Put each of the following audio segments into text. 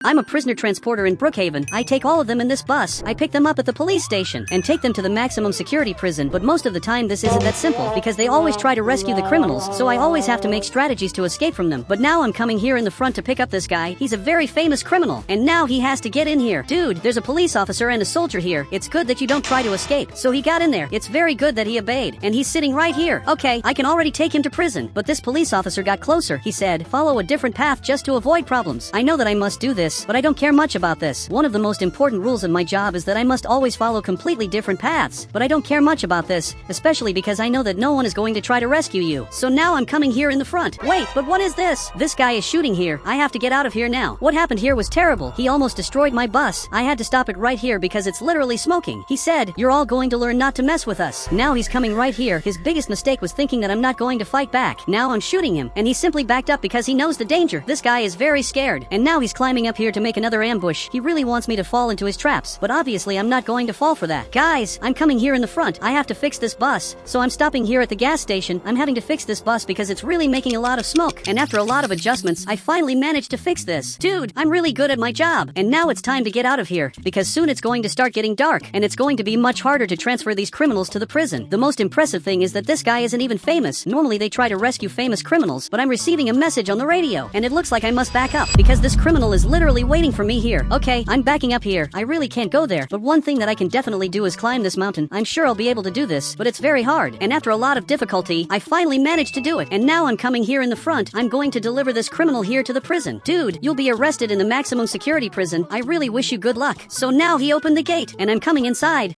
I'm a prisoner transporter in Brookhaven. I take all of them in this bus. I pick them up at the police station and take them to the maximum security prison, but most of the time this isn't that simple because they always try to rescue the criminals, so I always have to make strategies to escape from them. But now I'm coming here in the front to pick up this guy. He's a very famous criminal, and now he has to get in here. Dude, there's a police officer and a soldier here. It's good that you don't try to escape. So he got in there. It's very good that he obeyed, and he's sitting right here. Okay, I can already take him to prison, but this police officer got closer. He said, follow a different path just to avoid problems. I know that I must do this, but I don't care much about this. One of the most important rules of my job is that I must always follow completely different paths, but I don't care much about this, especially because I know that no one is going to try to rescue you. So now I'm coming here in the front. Wait, but what is this? This guy is shooting here. I have to get out of here now. What happened here was terrible. He almost destroyed my bus. I had to stop it right here because it's literally smoking. He said, you're all going to learn not to mess with us. Now he's coming right here. His biggest mistake was thinking that I'm not going to fight back. Now I'm shooting him, and he simply backed up because he knows the danger. This guy is very scared, and now he's climbing up here to make another ambush. He really wants me to fall into his traps, but obviously I'm not going to fall for that. Guys, I'm coming here in the front. I have to fix this bus, so I'm stopping here at the gas station. I'm having to fix this bus because it's really making a lot of smoke, and after a lot of adjustments, I finally managed to fix this. Dude, I'm really good at my job, and now it's time to get out of here, because soon it's going to start getting dark, and it's going to be much harder to transfer these criminals to the prison. The most impressive thing is that this guy isn't even famous. Normally they try to rescue famous criminals, but I'm receiving a message on the radio, and it looks like I must back up, because this criminal is literally waiting for me here. Okay, I'm backing up here. I really can't go there, but one thing that I can definitely do is climb this mountain. I'm sure I'll be able to do this, but it's very hard, and after a lot of difficulty, I finally managed to do it, and now I'm coming here in the front. I'm going to deliver this criminal here to the prison. Dude, you'll be arrested in the maximum security prison. I really wish you good luck. So now he opened the gate, and I'm coming inside.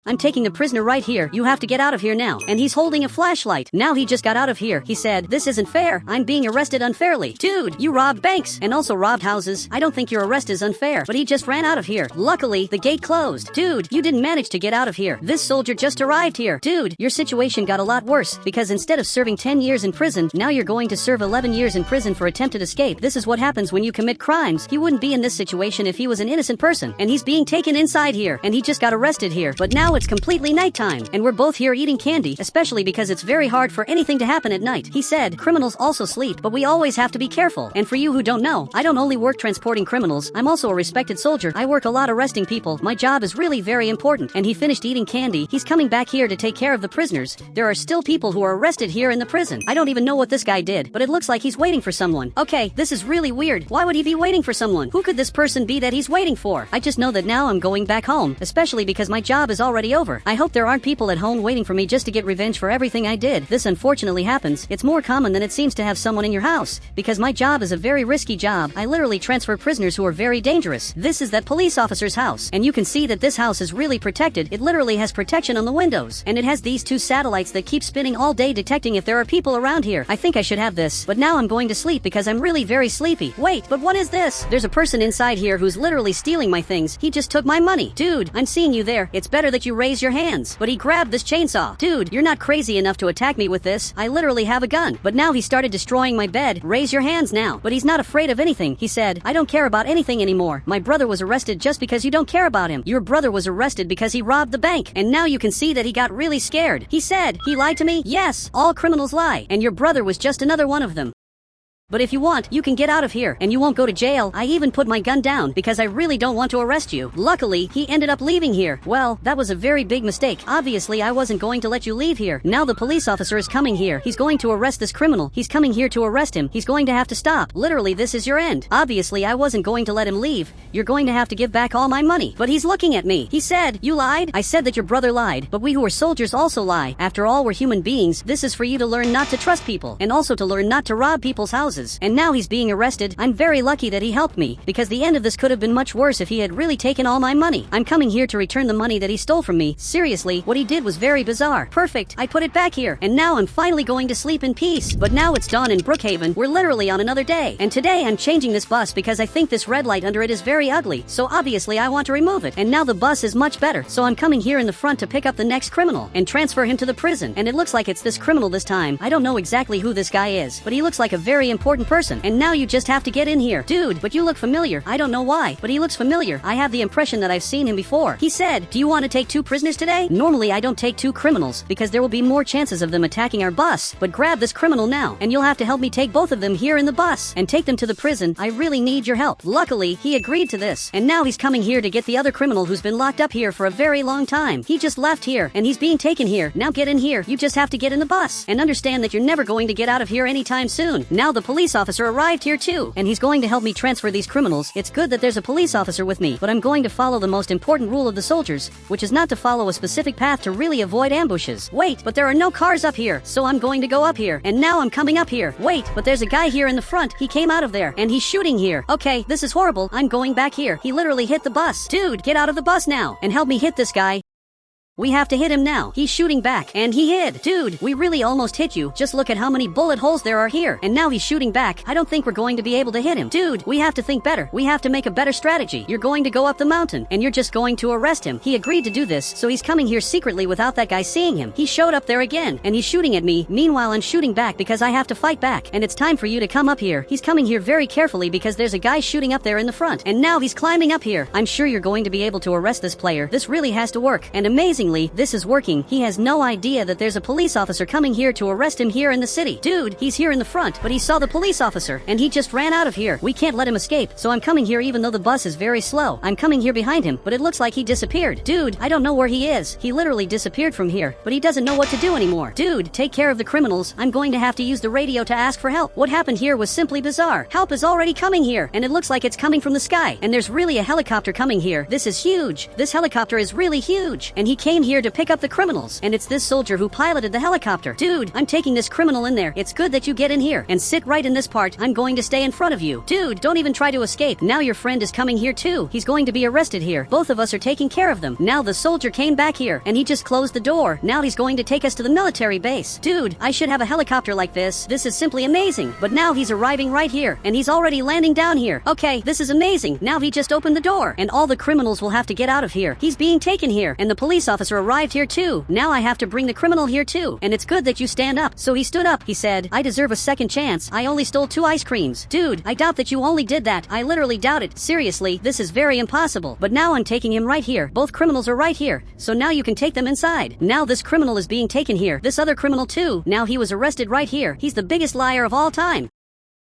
I'm taking the prisoner right here. You have to get out of here now. And he's holding a flashlight. Now he just got out of here. He said, this isn't fair. I'm being arrested unfairly. Dude, you robbed banks and also robbed houses. I don't think your arrest is unfair. But he just ran out of here. Luckily, the gate closed. Dude, you didn't manage to get out of here. This soldier just arrived here. Dude, your situation got a lot worse because instead of serving 10 years in prison, now you're going to serve 11 years in prison for attempted escape. This is what happens when you commit crimes. He wouldn't be in this situation if he was an innocent person. And he's being taken inside here. And he just got arrested here. But now it's completely nighttime, and we're both here eating candy, especially because it's very hard for anything to happen at night. He said, criminals also sleep, but we always have to be careful. And for you who don't know, I don't only work transporting criminals, I'm also a respected soldier. I work a lot arresting people. My job is really very important. And he finished eating candy. He's coming back here to take care of the prisoners. There are still people who are arrested here in the prison. I don't even know what this guy did, but it looks like he's waiting for someone. Okay, this is really weird. Why would he be waiting for someone? Who could this person be that he's waiting for? I just know that now I'm going back home, especially because my job is already over. I hope there aren't people at home waiting for me just to get revenge for everything I did. This unfortunately happens. It's more common than it seems to have someone in your house, because my job is a very risky job. I literally transfer prisoners who are very dangerous. This is that police officer's house, and you can see that this house is really protected. It literally has protection on the windows, and it has these two satellites that keep spinning all day detecting if there are people around here. I think I should have this, but now I'm going to sleep because I'm really very sleepy. Wait, but what is this? There's a person inside here who's literally stealing my things. He just took my money. Dude, I'm seeing you there. It's better that you raise your hands. But he grabbed this chainsaw. Dude, you're not crazy enough to attack me with this. I literally have a gun. But now he started destroying my bed. Raise your hands now. But he's not afraid of anything. He said, I don't care about anything anymore. My brother was arrested just because you don't care about him. Your brother was arrested because he robbed the bank. And now you can see that he got really scared. He said, he lied to me? Yes, all criminals lie. And your brother was just another one of them. But if you want, you can get out of here, and you won't go to jail. I even put my gun down, because I really don't want to arrest you. Luckily, he ended up leaving here. Well, that was a very big mistake. Obviously, I wasn't going to let you leave here. Now the police officer is coming here. He's going to arrest this criminal. He's coming here to arrest him. He's going to have to stop. Literally, this is your end. Obviously, I wasn't going to let him leave. You're going to have to give back all my money. But he's looking at me. He said, you lied? I said that your brother lied, but we who are soldiers also lie. After all, we're human beings. This is for you to learn not to trust people, and also to learn not to rob people's houses. And now he's being arrested. I'm very lucky that he helped me, because the end of this could have been much worse if he had really taken all my money. I'm coming here to return the money that he stole from me. Seriously, what he did was very bizarre. Perfect, I put it back here, and now I'm finally going to sleep in peace. But now it's dawn in Brookhaven. We're literally on another day, and today I'm changing this bus because I think this red light under it is very ugly, so obviously I want to remove it. And now the bus is much better, so I'm coming here in the front to pick up the next criminal and transfer him to the prison. And it looks like it's this criminal this time. I don't know exactly who this guy is, but he looks like a very important important person, and now you just have to get in here. Dude, but you look familiar. I don't know why, but he looks familiar. I have the impression that I've seen him before. He said, do you want to take 2 prisoners today? Normally I don't take 2 criminals, because there will be more chances of them attacking our bus, but grab this criminal now, and you'll have to help me take both of them here in the bus, and take them to the prison. I really need your help. Luckily, he agreed to this, and now he's coming here to get the other criminal who's been locked up here for a very long time. He just left here, and he's being taken here. Now get in here. You just have to get in the bus, and understand that you're never going to get out of here anytime soon. Now the police officer arrived here too, and he's going to help me transfer these criminals. It's good that there's a police officer with me, but I'm going to follow the most important rule of the soldiers, which is not to follow a specific path to really avoid ambushes. Wait, but there are no cars up here, so I'm going to go up here, and now I'm coming up here. Wait, but there's a guy here in the front. He came out of there, and he's shooting here. Okay, this is horrible. I'm going back here. He literally hit the bus. Dude, get out of the bus now, and help me hit this guy. We have to hit him now. He's shooting back, and he hid. Dude, we really almost hit you. Just look at how many bullet holes there are here. And now he's shooting back. I don't think we're going to be able to hit him. Dude, we have to think better. We have to make a better strategy. You're going to go up the mountain, and you're just going to arrest him. He agreed to do this, so he's coming here secretly without that guy seeing him. He showed up there again, and he's shooting at me. Meanwhile, I'm shooting back because I have to fight back. And it's time for you to come up here. He's coming here very carefully because there's a guy shooting up there in the front. And now he's climbing up here. I'm sure you're going to be able to arrest this player. This really has to work. And amazingly, this is working. He has no idea that there's a police officer coming here to arrest him here in the city. Dude, he's here in the front, but he saw the police officer, and he just ran out of here. We can't let him escape, so I'm coming here even though the bus is very slow. I'm coming here behind him, but it looks like he disappeared. Dude, I don't know where he is. He literally disappeared from here, but he doesn't know what to do anymore. Dude, take care of the criminals. I'm going to have to use the radio to ask for help. What happened here was simply bizarre. Help is already coming here, and it looks like it's coming from the sky, and there's really a helicopter coming here. This is huge. This helicopter is really huge, and he came here to pick up the criminals, and it's this soldier who piloted the helicopter. Dude, I'm taking this criminal in there. It's good that you get in here and sit right in this part. I'm going to stay in front of you. Dude, don't even try to escape. Now your friend is coming here too. He's going to be arrested here. Both of us are taking care of them. Now the soldier came back here, and he just closed the door. Now he's going to take us to the military base. Dude, I should have a helicopter like this. This is simply amazing. But now he's arriving right here, and he's already landing down here. Okay, this is amazing. Now he just opened the door, and all the criminals will have to get out of here. He's being taken here, and the police officer arrived here too. Now I have to bring the criminal here too, and it's good that you stand up. So he stood up. He said, I deserve a second chance. I only stole 2 ice creams. Dude, I doubt that you only did that. I literally doubt it. Seriously, this is very impossible. But now I'm taking him right here. Both criminals are right here, so now you can take them inside. Now this criminal is being taken here. This other criminal too. Now he was arrested right here. He's the biggest liar of all time.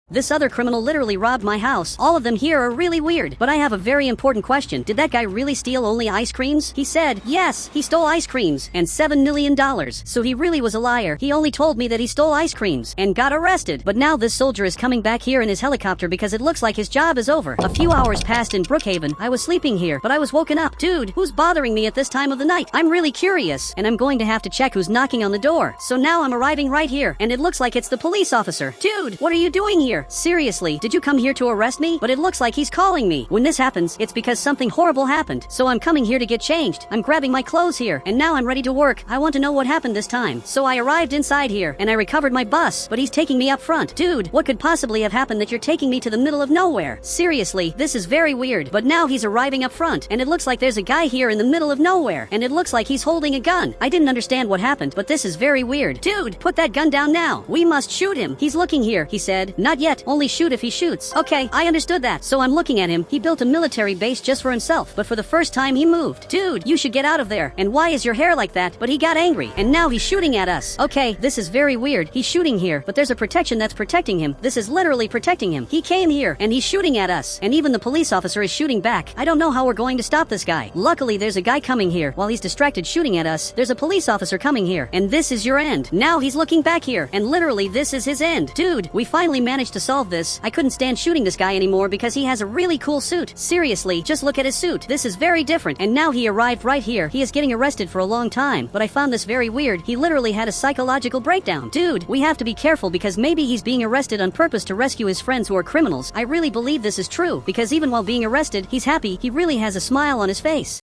This other criminal literally robbed my house. All of them here are really weird, but I have a very important question. Did that guy really steal only ice creams? He said, yes, he stole ice creams and $7 million. So he really was a liar. He only told me that he stole ice creams and got arrested. But now this soldier is coming back here in his helicopter because it looks like his job is over. A few hours passed in Brookhaven. I was sleeping here, but I was woken up. Dude, who's bothering me at this time of the night? I'm really curious, and I'm going to have to check who's knocking on the door. So now I'm arriving right here, and it looks like it's the police officer. Dude, what are you doing here? Seriously, did you come here to arrest me? But it looks like he's calling me. When this happens, it's because something horrible happened. So I'm coming here to get changed. I'm grabbing my clothes here, and now I'm ready to work. I want to know what happened this time. So I arrived inside here, and I recovered my bus, but he's taking me up front. Dude, what could possibly have happened that you're taking me to the middle of nowhere? Seriously, this is very weird. But now he's arriving up front, and it looks like there's a guy here in the middle of nowhere, and it looks like he's holding a gun. I didn't understand what happened, but this is very weird. Dude, put that gun down now. We must shoot him. He's looking here, he said. Not yet, only shoot if he shoots. Okay, I understood that. So I'm looking at him. He built a military base just for himself, but for the first time he moved. Dude, you should get out of there. And why is your hair like that? But he got angry, and now he's shooting at us. Okay, this is very weird. He's shooting here, but there's a protection that's protecting him. This is literally protecting him. He came here, and he's shooting at us. And even the police officer is shooting back. I don't know how we're going to stop this guy. Luckily, there's a guy coming here. While he's distracted shooting at us, there's a police officer coming here. And this is your end. Now he's looking back here, and literally this is his end. Dude, we finally managed to solve this. I couldn't stand shooting this guy anymore because he has a really cool suit. Seriously, just look at his suit. This is very different. And now he arrived right here. He is getting arrested for a long time, but I found this very weird. He literally had a psychological breakdown. Dude, we have to be careful because maybe he's being arrested on purpose to rescue his friends who are criminals. I really believe this is true because even while being arrested, he's happy. He really has a smile on his face.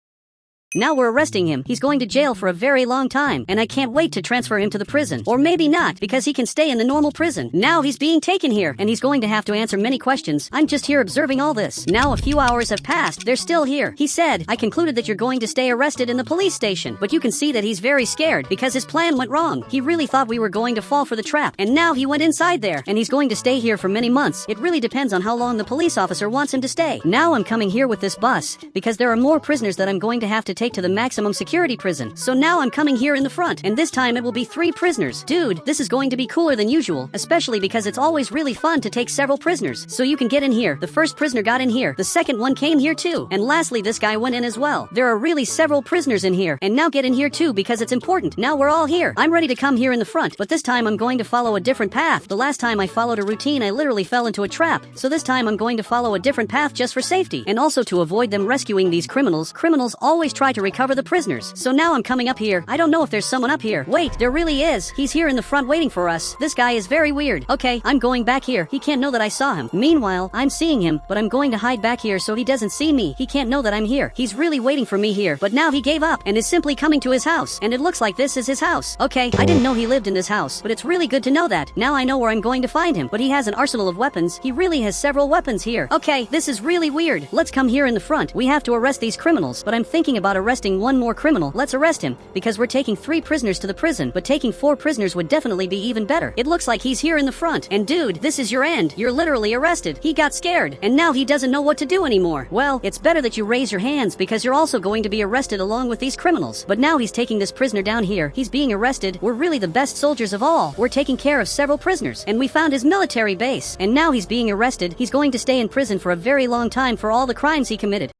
Now we're arresting him. He's going to jail for a very long time, and I can't wait to transfer him to the prison. Or maybe not, because he can stay in the normal prison. Now he's being taken here, and he's going to have to answer many questions. I'm just here observing all this. Now a few hours have passed. They're still here. He said, I concluded that you're going to stay arrested in the police station. But you can see that he's very scared because his plan went wrong. He really thought we were going to fall for the trap, and now he went inside there, and he's going to stay here for many months. It really depends on how long the police officer wants him to stay. Now I'm coming here with this bus, because there are more prisoners that I'm going to have to take to the maximum security prison. So now I'm coming here in the front, and this time it will be 3 prisoners. Dude, this is going to be cooler than usual, especially because it's always really fun to take several prisoners. So you can get in here. The first prisoner got in here. The second one came here too. And lastly, this guy went in as well. There are really several prisoners in here. And now get in here too, because it's important. Now we're all here. I'm ready to come here in the front, but this time I'm going to follow a different path. The last time I followed a routine, I literally fell into a trap. So this time I'm going to follow a different path just for safety, and also to avoid them rescuing these criminals. Criminals always try to recover the prisoners. So now I'm coming up here. I don't know if there's someone up here. Wait, there really is. He's here in the front waiting for us. This guy is very weird. Okay, I'm going back here. He can't know that I saw him. Meanwhile, I'm seeing him, but I'm going to hide back here so he doesn't see me. He can't know that I'm here. He's really waiting for me here, but now he gave up and is simply coming to his house, and it looks like this is his house. Okay, I didn't know he lived in this house, but it's really good to know that. Now I know where I'm going to find him, but he has an arsenal of weapons. He really has several weapons here. Okay, this is really weird. Let's come here in the front. We have to arrest these criminals, but I'm thinking about arresting one more criminal. Let's arrest him, because we're taking 3 prisoners to the prison, but taking 4 prisoners would definitely be even better. It looks like he's here in the front, and dude, this is your end. You're literally arrested. He got scared, and now he doesn't know what to do anymore. Well, it's better that you raise your hands, because you're also going to be arrested along with these criminals. But now he's taking this prisoner down here. He's being arrested. We're really the best soldiers of all. We're taking care of several prisoners, and we found his military base. And now he's being arrested. He's going to stay in prison for a very long time for all the crimes he committed.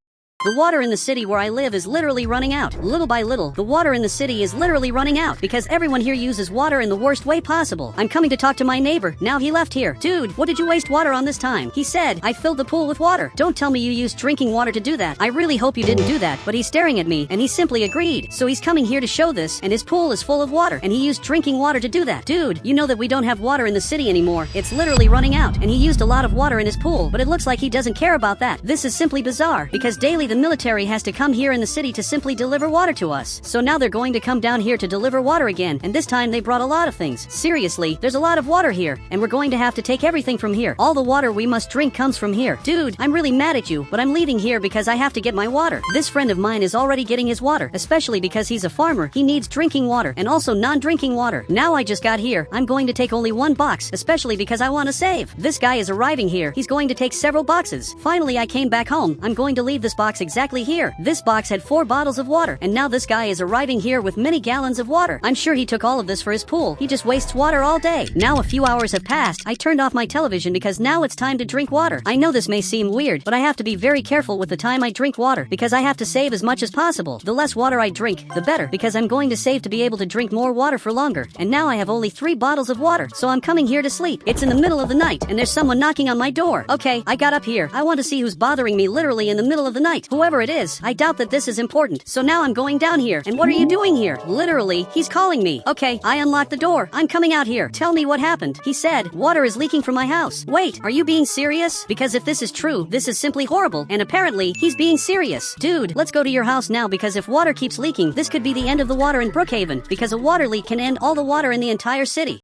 The water in the city where I live is literally running out. Little by little, the water in the city is literally running out because everyone here uses water in the worst way possible. I'm coming to talk to my neighbor. Now he left here. Dude, what did you waste water on this time? He said, I filled the pool with water. Don't tell me you used drinking water to do that. I really hope you didn't do that. But he's staring at me, and he simply agreed. So he's coming here to show this, and his pool is full of water, and he used drinking water to do that. Dude, you know that we don't have water in the city anymore. It's literally running out, and he used a lot of water in his pool, but it looks like he doesn't care about that. This is simply bizarre, because daily the military has to come here in the city to simply deliver water to us. So now they're going to come down here to deliver water again, and this time they brought a lot of things. Seriously, there's a lot of water here, and we're going to have to take everything from here. All the water we must drink comes from here. Dude, I'm really mad at you, but I'm leaving here because I have to get my water. This friend of mine is already getting his water, especially because he's a farmer. He needs drinking water, and also non-drinking water. Now I just got here. I'm going to take only 1 box, especially because I want to save. This guy is arriving here. He's going to take several boxes. Finally, I came back home. I'm going to leave this box exactly here. This box had 4 bottles of water, and now this guy is arriving here with many gallons of water. I'm sure he took all of this for his pool. He just wastes water all day. Now a few hours have passed. I turned off my television because now it's time to drink water. I know this may seem weird, but I have to be very careful with the time I drink water because I have to save as much as possible. The less water I drink, the better, because I'm going to save to be able to drink more water for longer. And now I have only 3 bottles of water, so I'm coming here to sleep. It's in the middle of the night, and there's someone knocking on my door. Okay, I got up here. I want to see who's bothering me literally in the middle of the night. Whoever it is, I doubt that this is important. So now I'm going down here. And what are you doing here? Literally, he's calling me. Okay, I unlocked the door. I'm coming out here. Tell me what happened. He said, water is leaking from my house. Wait, are you being serious? Because if this is true, this is simply horrible. And apparently, he's being serious. Dude, let's go to your house now because if water keeps leaking, this could be the end of the water in Brookhaven because a water leak can end all the water in the entire city.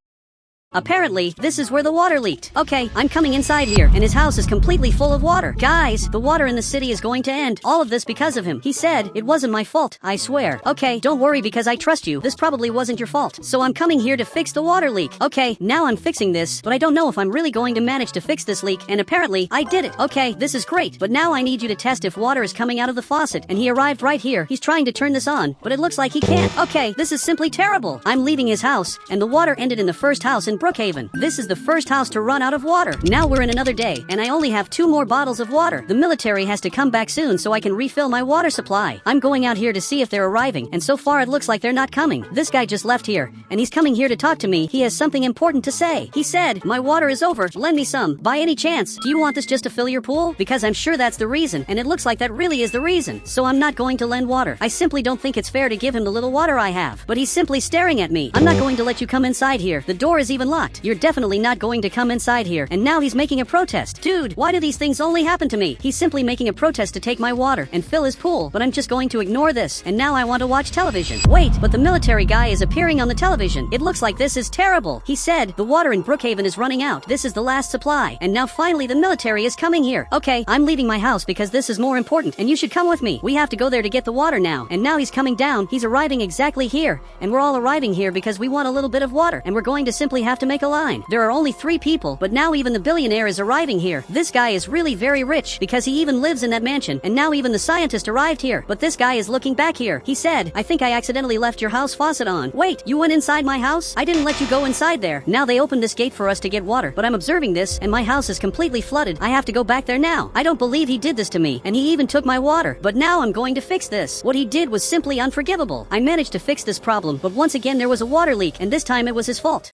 Apparently, this is where the water leaked. Okay, I'm coming inside here, and his house is completely full of water. Guys, the water in the city is going to end. All of this because of him. He said, it wasn't my fault, I swear. Okay, don't worry because I trust you. This probably wasn't your fault. So I'm coming here to fix the water leak. Okay, now I'm fixing this, but I don't know if I'm really going to manage to fix this leak, and apparently, I did it. Okay, this is great, but now I need you to test if water is coming out of the faucet, and he arrived right here. He's trying to turn this on, but it looks like he can't. Okay, this is simply terrible. I'm leaving his house, and the water ended in the first house in Brookhaven. This is the first house to run out of water. Now we're in another day, and I only have 2 more bottles of water. The military has to come back soon so I can refill my water supply. I'm going out here to see if they're arriving, and so far it looks like they're not coming. This guy just left here, and he's coming here to talk to me. He has something important to say. He said, my water is over. Lend me some. By any chance, do you want this just to fill your pool? Because I'm sure that's the reason, and it looks like that really is the reason. So I'm not going to lend water. I simply don't think it's fair to give him the little water I have. But he's simply staring at me. I'm not going to let you come inside here. The door is even unlocked. You're definitely not going to come inside here. And now he's making a protest. Dude, why do these things only happen to me? He's simply making a protest to take my water and fill his pool, but I'm just going to ignore this. And now I want to watch television. Wait, but the military guy is appearing on the television. It looks like this is terrible. He said, the water in Brookhaven is running out. This is the last supply. And now finally the military is coming here. Okay, I'm leaving my house because this is more important, and you should come with me. We have to go there to get the water now. And now he's coming down. He's arriving exactly here. And we're all arriving here because we want a little bit of water, and we're going to simply have to make a line. There are only 3 people, but now even the billionaire is arriving here. This guy is really very rich because he even lives in that mansion, and now even the scientist arrived here. But this guy is looking back here. He said, I think I accidentally left your house faucet on. Wait, you went inside my house? I didn't let you go inside there. Now they opened this gate for us to get water, but I'm observing this, and my house is completely flooded. I have to go back there now. I don't believe he did this to me, and he even took my water. But now I'm going to fix this. What he did was simply unforgivable. I managed to fix this problem, but once again there was a water leak, and this time it was his fault.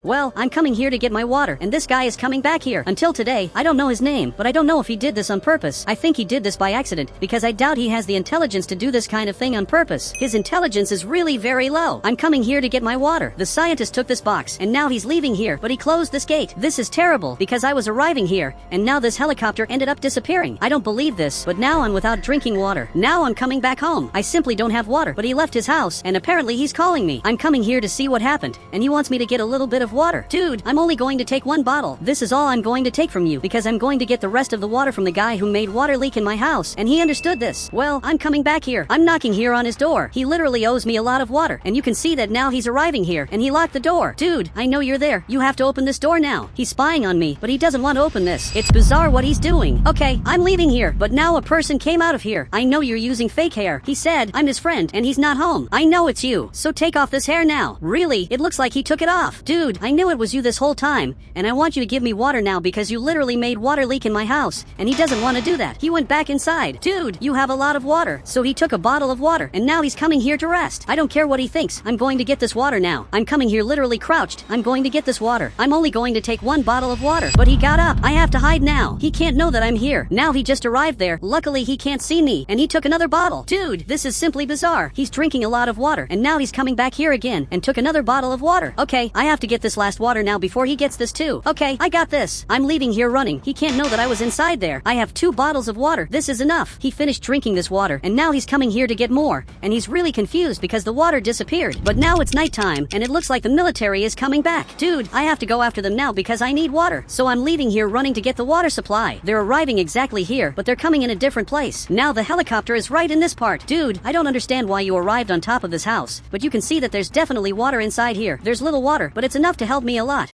Well, I'm coming here to get my water, and this guy is coming back here. Until today, I don't know his name, but I don't know if he did this on purpose. I think he did this by accident, because I doubt he has the intelligence to do this kind of thing on purpose. His intelligence is really very low. I'm coming here to get my water. The scientist took this box, and now he's leaving here, but he closed this gate. This is terrible, because I was arriving here, and now this helicopter ended up disappearing. I don't believe this, but now I'm without drinking water. Now I'm coming back home. I simply don't have water, but he left his house, and apparently he's calling me. I'm coming here to see what happened, and he wants me to get a little bit of water. Dude, I'm only going to take 1 bottle. This is all I'm going to take from you, because I'm going to get the rest of the water from the guy who made water leak in my house, and he understood this. Well, I'm coming back here. I'm knocking here on his door. He literally owes me a lot of water, and you can see that now he's arriving here, and he locked the door. Dude, I know you're there. You have to open this door now. He's spying on me, but he doesn't want to open this. It's bizarre what he's doing. Okay, I'm leaving here, but now a person came out of here. I know you're using fake hair. He said, I'm his friend, and he's not home. I know it's you, so take off this hair now. Really, it looks like he took it off. Dude, I knew it was you this whole time, and I want you to give me water now because you literally made water leak in my house, and he doesn't want to do that. He went back inside. Dude, you have a lot of water. So he took a bottle of water, and now he's coming here to rest. I don't care what he thinks. I'm going to get this water now. I'm coming here literally crouched. I'm going to get this water. I'm only going to take 1 bottle of water. But he got up. I have to hide now. He can't know that I'm here. Now he just arrived there. Luckily he can't see me, and he took another bottle. Dude, this is simply bizarre. He's drinking a lot of water, and now he's coming back here again and took another bottle of water. Okay, I have to get this last water now before he gets this too. Okay, I got this. I'm leaving here running. He can't know that I was inside there. I have 2 bottles of water. This is enough. He finished drinking this water, and now he's coming here to get more, and he's really confused because the water disappeared. But now it's nighttime, and it looks like the military is coming back. Dude, I have to go after them now because I need water. So I'm leaving here running to get the water supply. They're arriving exactly here, but they're coming in a different place. Now the helicopter is right in this part. Dude, I don't understand why you arrived on top of this house, but you can see that there's definitely water inside here. There's little water, but it's enough to help me a lot.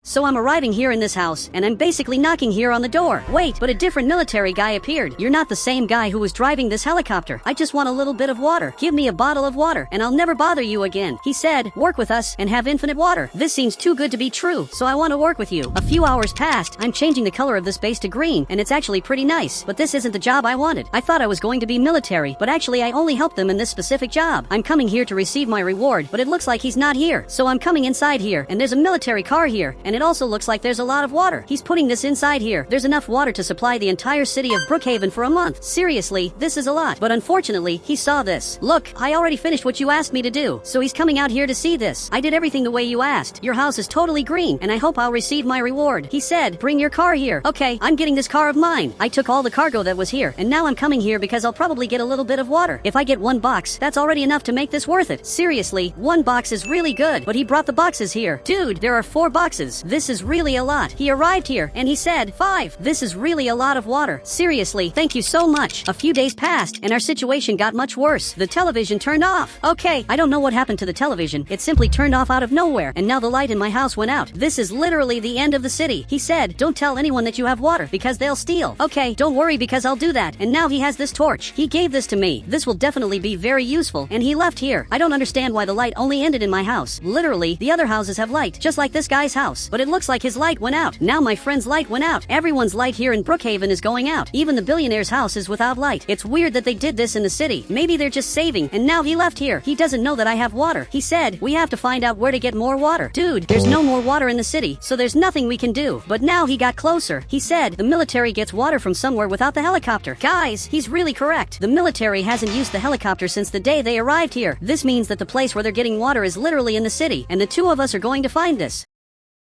So I'm arriving here in this house, and I'm basically knocking here on the door. Wait, but a different military guy appeared. You're not the same guy who was driving this helicopter. I just want a little bit of water. Give me a bottle of water, and I'll never bother you again. He said, work with us and have infinite water. This seems too good to be true, so I want to work with you. A few hours passed. I'm changing the color of this base to green, and it's actually pretty nice. But this isn't the job I wanted. I thought I was going to be military, but actually I only helped them in this specific job. I'm coming here to receive my reward, but it looks like he's not here. So I'm coming inside here, and there's a military car here, and it also looks like there's a lot of water. He's putting this inside here. There's enough water to supply the entire city of Brookhaven for a month. Seriously, this is a lot. But unfortunately, he saw this. Look, I already finished what you asked me to do, so he's coming out here to see this. I did everything the way you asked. Your house is totally green, and I hope I'll receive my reward. He said, bring your car here. Okay, I'm getting this car of mine. I took all the cargo that was here, and now I'm coming here because I'll probably get a little bit of water. If I get 1 box, that's already enough to make this worth it. Seriously, 1 box is really good, but he brought the boxes here. Dude, there are 4 boxes. This is really a lot. He arrived here, and he said, 5. This is really a lot of water. Seriously, thank you so much. A few days passed, and our situation got much worse. The television turned off. Okay, I don't know what happened to the television. It simply turned off out of nowhere, and now the light in my house went out. This is literally the end of the city. He said, don't tell anyone that you have water, because they'll steal. Okay, don't worry because I'll do that. And now he has this torch. He gave this to me. This will definitely be very useful, and he left here. I don't understand why the light only ended in my house. Literally, the other houses have light, just like this guy's house. But it looks like his light went out. Now my friend's light went out. Everyone's light here in Brookhaven is going out. Even the billionaire's house is without light. It's weird that they did this in the city. Maybe they're just saving, and now he left here. He doesn't know that I have water. He said, we have to find out where to get more water. Dude, there's no more water in the city, so there's nothing we can do. But now he got closer. He said, the military gets water from somewhere without the helicopter. Guys, he's really correct. The military hasn't used the helicopter since the day they arrived here. This means that the place where they're getting water is literally in the city, and the 2 of us are going to find this.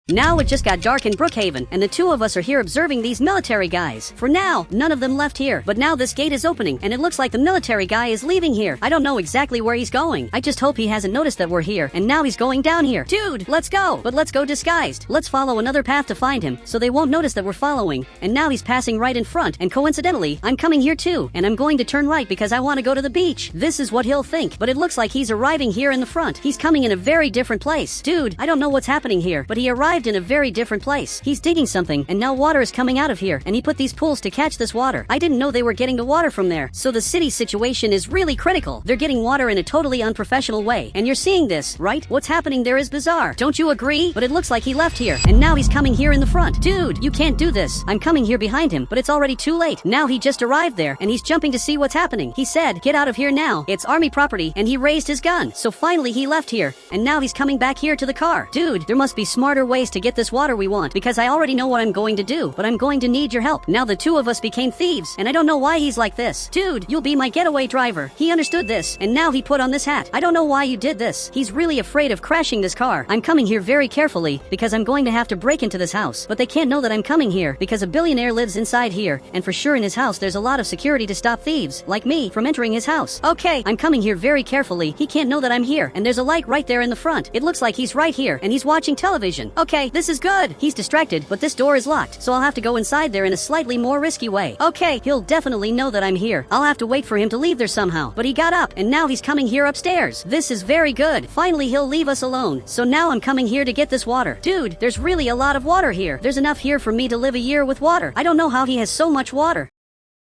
Now it just got dark in Brookhaven, and the two of us are here observing these military guys. For now, none of them left here, but now this gate is opening, and it looks like the military guy is leaving here. I don't know exactly where he's going. I just hope he hasn't noticed that we're here, and now he's going down here. Dude, let's go! But let's go disguised. Let's follow another path to find him, so they won't notice that we're following. And now he's passing right in front, and coincidentally, I'm coming here too, and I'm going to turn right because I want to go to the beach. This is what he'll think, but it looks like he's arriving here in the front. He's coming in a very different place. Dude, I don't know what's happening here, but he arrived in a very different place. He's digging something, and now water is coming out of here, and he put these pools to catch this water. I didn't know they were getting the water from there, so the city's situation is really critical. They're getting water in a totally unprofessional way, and you're seeing this, right? What's happening there is bizarre. Don't you agree? But it looks like he left here, and now he's coming here in the front. Dude, you can't do this. I'm coming here behind him, but it's already too late. Now he just arrived there, and he's jumping to see what's happening. He said, "Get out of here now. It's army property," and he raised his gun. So finally he left here, and now he's coming back here to the car. Dude, there must be smarter ways to get this water we want, because I already know what I'm going to do, but I'm going to need your help. Now the two of us became thieves, and I don't know why he's like this. Dude, you'll be my getaway driver. He understood this, and now he put on this hat. I don't know why you did this. He's really afraid of crashing this car. I'm coming here very carefully, because I'm going to have to break into this house, but they can't know that I'm coming here, because a billionaire lives inside here, and for sure in his house there's a lot of security to stop thieves, like me, from entering his house. Okay, I'm coming here very carefully. He can't know that I'm here, and there's a light right there in the front. It looks like he's right here, and he's watching television. Okay, this is good. He's distracted, but this door is locked, so I'll have to go inside there in a slightly more risky way. Okay, he'll definitely know that I'm here. I'll have to wait for him to leave there somehow, but he got up, and now he's coming here upstairs. This is very good. Finally, he'll leave us alone. So now I'm coming here to get this water. Dude, there's really a lot of water here. There's enough here for me to live a year with water. I don't know how he has so much water.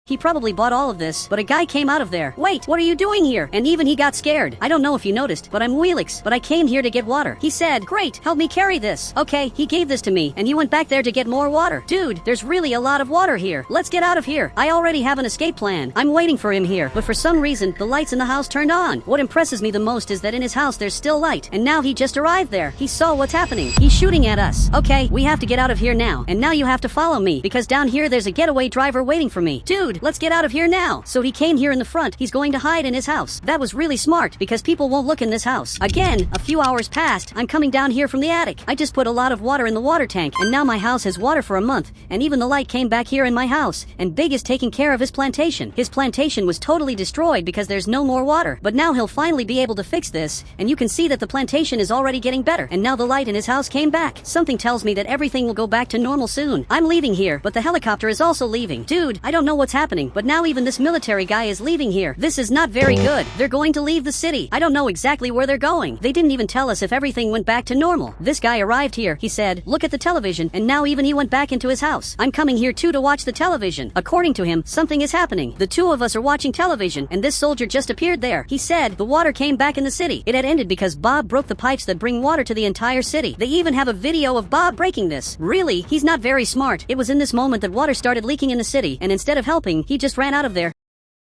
He probably bought all of this, but a guy came out of there. Wait, what are you doing here? And even he got scared. I don't know if you noticed, but I'm Wheelix, but I came here to get water. He said, "Great, help me carry this." Okay, he gave this to me, and he went back there to get more water. Dude, there's really a lot of water here. Let's get out of here. I already have an escape plan. I'm waiting for him here, but for some reason, the lights in the house turned on. What impresses me the most is that in his house there's still light, and now he just arrived there. He saw what's happening. He's shooting at us. Okay, we have to get out of here now, and now you have to follow me, because down here there's a getaway driver waiting for me. Dude, let's get out of here now. So he came here in the front. He's going to hide in his house. That was really smart, because people won't look in this house. Again, a few hours passed. I'm coming down here from the attic. I just put a lot of water in the water tank, and now my house has water for a month, and even the light came back here in my house, and Big is taking care of his plantation. His plantation was totally destroyed because there's no more water, but now he'll finally be able to fix this, and you can see that the plantation is already getting better, and now the light in his house came back. Something tells me that everything will go back to normal soon. I'm leaving here, but the helicopter is also leaving. Dude, I don't know what's happening, but now even this military guy is leaving here. This is not very good. They're going to leave the city. I don't know exactly where they're going. They didn't even tell us if everything went back to normal. This guy arrived here. He said, "Look at the television," and now even he went back into his house. I'm coming here too to watch the television. According to him, something is happening. The two of us are watching television, and this soldier just appeared there. He said the water came back in the city. It had ended because Bob broke the pipes that bring water to the entire city. They even have a video of Bob breaking this. Really? He's not very smart. It was in this moment that water started leaking in the city, and instead of helping, he just ran out of there.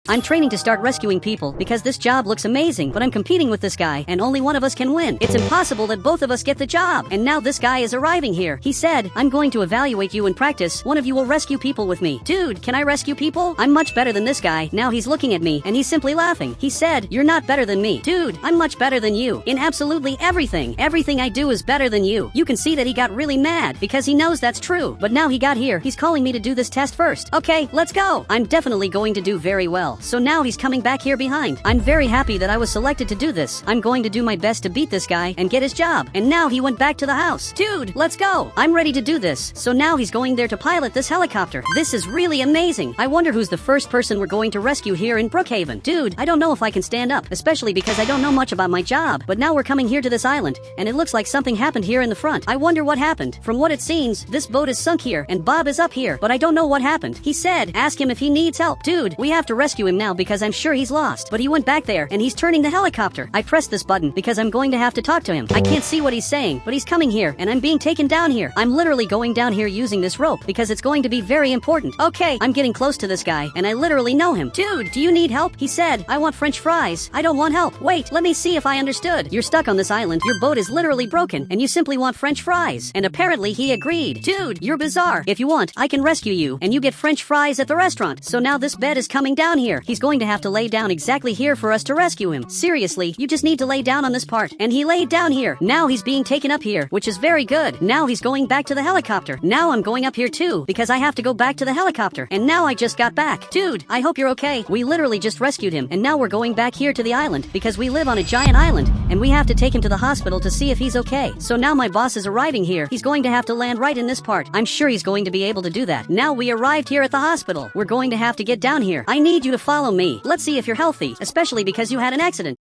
I'm training to start rescuing people because this job looks amazing, but I'm competing with this guy, and only one of us can win. It's impossible that both of us get the job. And now this guy is arriving here. He said, "I'm going to evaluate you in practice. One of you will rescue people with me." Dude, can I rescue people? I'm much better than this guy. Now he's looking at me, and he's simply laughing. He said, "You're not better than me." Dude, I'm much better than you. In absolutely everything. Everything I do is better than you. You can see that he got really mad, because he knows that's true. But now he got here. He's calling me to do this test first. Okay, let's go. I'm definitely going to do very well. So now he's coming back here behind. I'm very happy that I was selected to do this. I'm going to do my best to beat this guy and get his job. And now he went back to the house. Dude, let's go. I'm ready to do this. So now he's going there to pilot this helicopter. This is really amazing. I wonder who's the first person we're going to rescue here in Brookhaven. Dude, I don't know if I can stand up, especially because I don't know much about my job. But now we're coming here to this island, and it looks like something happened here in the front. I wonder what happened. From what it seems, this boat is sunk here, and Bob is up here, but I don't know what happened. He said, "Ask him if he needs help." Dude, we have to rescue him now because I'm sure he's lost. But he went back there, and he's turning the helicopter. I pressed this button because I'm going to have to talk to him. I can't see what he's saying, but he's coming here, and I'm being taken down here. I'm literally going down here using this rope because it's going to be very important. Okay, I'm getting close to this guy, and I literally know him. "Dude, do you need help?" He said, "I want French fries." "I don't want help." "Wait, let me see if I understood. You're stuck on this island. Your boat is literally broken, and you simply want French fries." And apparently he agreed. Dude, you're bizarre. If you want, I can rescue you, and you get French fries at the restaurant. So now this bed is coming down here. here. He's going to have to lay down exactly here for us to rescue him. Seriously, you just need to lay down on this part. And he laid down here. Now he's being taken up here, which is very good. Now he's going back to the helicopter. Now I'm going up here too, because I have to go back to the helicopter. And now I just got back. Dude, I hope you're okay. We literally just rescued him, and now we're going back here to the island, because we live on a giant island, and we have to take him to the hospital to see if he's okay. So now my boss is arriving here. He's going to have to land right in this part. I'm sure he's going to be able to do that. Now we arrived here at the hospital. We're going to have to get down here. I need you to follow me. Let's see if you're healthy, especially because you had an accident.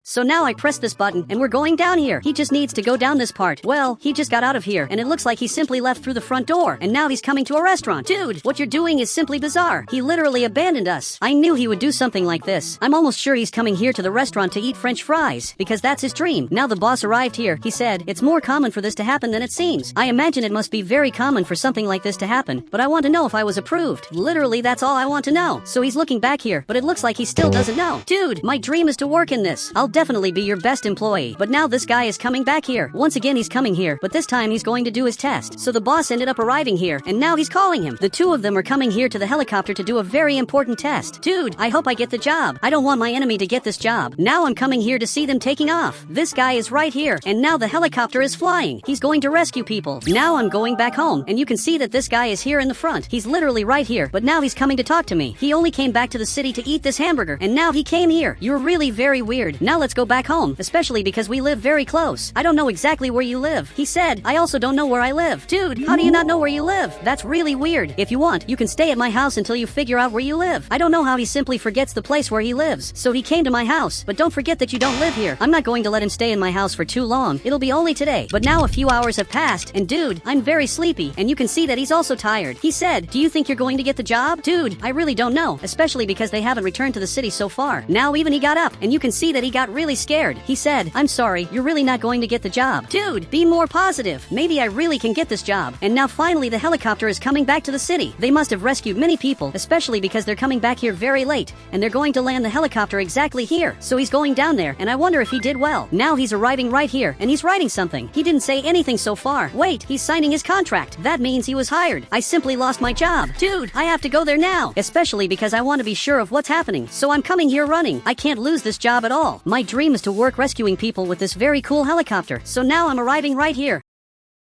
So now I press this button, and we're going down here. He just needs to go down this part. Well, he just got out of here, and it looks like he simply left through the front door, and now he's coming to a restaurant. Dude, what you're doing is simply bizarre. He literally abandoned us. I knew he would do something like this. I'm almost sure he's coming here to the restaurant to eat French fries, because that's his dream. Now the boss arrived here. He said, it's more common for this to happen than it seems. I imagine it must be very common for something like this to happen, but I want to know if I was approved. Literally, that's all I want to know. So he's looking back here, but it looks like he still doesn't know. Dude, my dream is to work in this. I'll definitely be your best employee. But now this guy is coming back here. Once again he's coming here, but this time he's going to do his test. So the boss ended up arriving here, and now he's calling him. The two of them are coming here to the helicopter to do a very important test. Dude, I hope I get the job. I don't want my enemy to get this job. Now I'm coming here to see them taking off. This guy is right here, and now the helicopter is flying. He's going to rescue people. Now I'm going back home, and you can see that this guy is here in the front. He's literally right here, but now he's coming to talk to me. He only came back to the city to eat this hamburger, and now he came here. You're really very weird. Now let's go back home, especially because we live very close. I don't know exactly where you live. He said, I also don't know where I live. Dude, how do you not know where you live? That's really weird. If you want, you can stay at my house until you figure out where you live. I don't know how he simply forgets the place where he lives. So he came to my house. But don't forget that you don't live here. I'm not going to let him stay in my house for too long. It'll be only today. But now a few hours have passed, and dude, I'm very sleepy, and you can see that he's also tired. He said, do you think you're going to get the job? Dude, I really don't know, especially because they haven't returned to the city so far. Now even he got up, and you can see that he got really scared. He said, I'm sorry, you're really not going to get the job. Dude, be more positive. Maybe I really can get this job. And now finally the helicopter is coming back to the city. They must have rescued many people, especially because they're coming back here very late, and they're going to land the helicopter exactly here. So he's going down there, and I wonder if he did well. Now he's arriving right here, and he's writing something. He didn't say anything so far. Wait, he's signing his contract. That means he was hired. I simply lost my job. Dude, I have to go there now, especially because I want to be sure of what's happening. So I'm coming here running. I can't lose this job at all. My dream is to work rescuing people with this very cool helicopter. So now I'm arriving right here.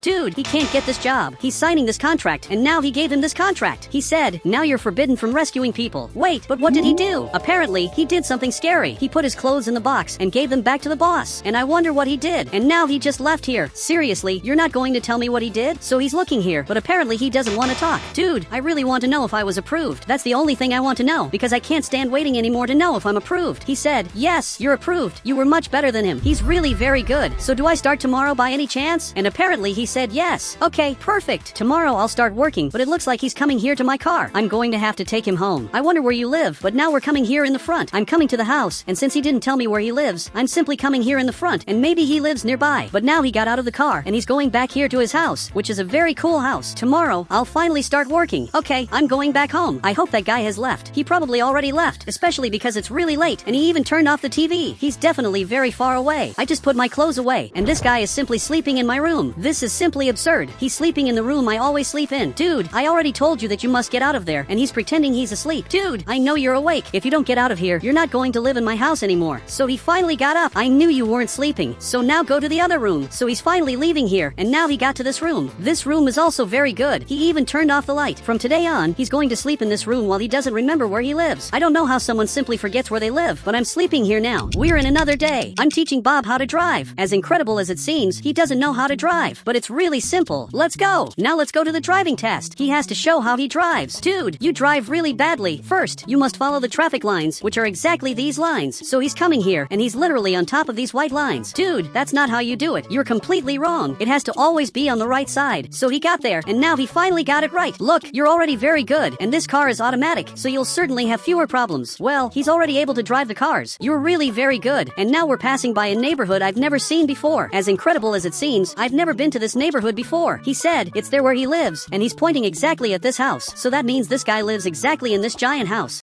Dude, he can't get this job. He's signing this contract, and now he gave him this contract. He said, now you're forbidden from rescuing people. Wait, but what did he do? Apparently, he did something scary. He put his clothes in the box and gave them back to the boss. And I wonder what he did. And now he just left here. Seriously, you're not going to tell me what he did? So he's looking here, but apparently he doesn't want to talk. Dude, I really want to know if I was approved. That's the only thing I want to know, because I can't stand waiting anymore to know if I'm approved. He said, yes, you're approved. You were much better than him. He's really very good. So do I start tomorrow by any chance? And apparently he said yes. Okay, perfect. Tomorrow I'll start working, but it looks like he's coming here to my car. I'm going to have to take him home. I wonder where you live, but now we're coming here in the front. I'm coming to the house, and since he didn't tell me where he lives, I'm simply coming here in the front, and maybe he lives nearby. But now he got out of the car, and he's going back here to his house, which is a very cool house. Tomorrow, I'll finally start working. Okay, I'm going back home. I hope that guy has left. He probably already left, especially because it's really late, and he even turned off the TV. He's definitely very far away. I just put my clothes away, and this guy is simply sleeping in my room. This is simply absurd. He's sleeping in the room I always sleep in. Dude, I already told you that you must get out of there, and he's pretending he's asleep. Dude, I know you're awake. If you don't get out of here, you're not going to live in my house anymore. So he finally got up. I knew you weren't sleeping. So now go to the other room. So he's finally leaving here, and now he got to this room. This room is also very good. He even turned off the light. From today on, he's going to sleep in this room while he doesn't remember where he lives. I don't know how someone simply forgets where they live, but I'm sleeping here now. We're in another day. I'm teaching Bob how to drive. As incredible as it seems, he doesn't know how to drive, but it's really simple. Let's go. Now let's go to the driving test. He has to show how he drives. Dude, you drive really badly. First, you must follow the traffic lines, which are exactly these lines. So he's coming here, and he's literally on top of these white lines. Dude, that's not how you do it. You're completely wrong. It has to always be on the right side. So he got there, and now he finally got it right. Look, you're already very good, and this car is automatic, so you'll certainly have fewer problems. Well, he's already able to drive the cars. You're really very good. And now we're passing by a neighborhood I've never seen before. As incredible as it seems, I've never been to this neighborhood before. He said, it's there where he lives, and he's pointing exactly at this house. So that means this guy lives exactly in this giant house.